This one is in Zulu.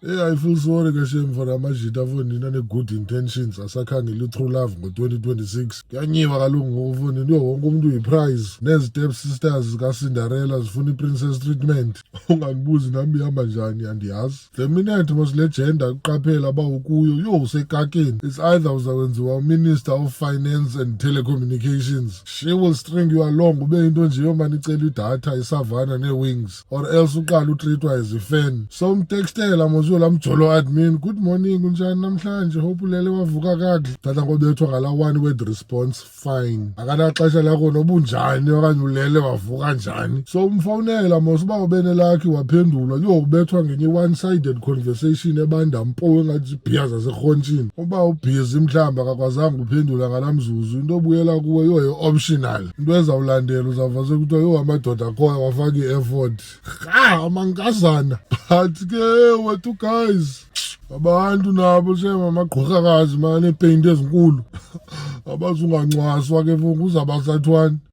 Hey, I feel sorry ke Shem for amajita afonini ane-good intentions asakhangela i-true love ngo-2026. Kuyanyiwa kaloku ngokufonini wonke umuntu uyi-prize. Nezi-step sisters zikaCinderella zifuna i-princess treatment. Ungangibuzi nami ihamba njani andiyazi. The minute mos le gender kuqaphela aba ukuyo usekakeni. It's either uzakwenziwa uMinister of Finance and Telecommunications. She will string you along ube into nje yomane icela idatha isavana nee-wings. Or else uqala utreatwa as a-fan. So umtekstela mos lamjolo admin, good morning unjani namhlanje, hope ulele wavuka kakuhle. Tata ngobethwa ngala one word response, fine. Akanaxesha lakho nobunjani okanye ulele wavuka njani. So umfonela mos uba ubene lakhe waphendula ubethwa ngenye one-sided conversation ebanda mpo engathi ibhiya zaserhontshini. Uba ubhizi mhlawumbi akakwazanga uphendula ngalamzuzu into obuyela kuwe optional. Into ezawulandela uzavase kuthiwa amadoda akhoya wafaka i-effort. Amankazana but ke wethu guys abantu nabo amagqokakazi mane paint ezinkulu abazungancwaswa ke mfunga uzabasathwani.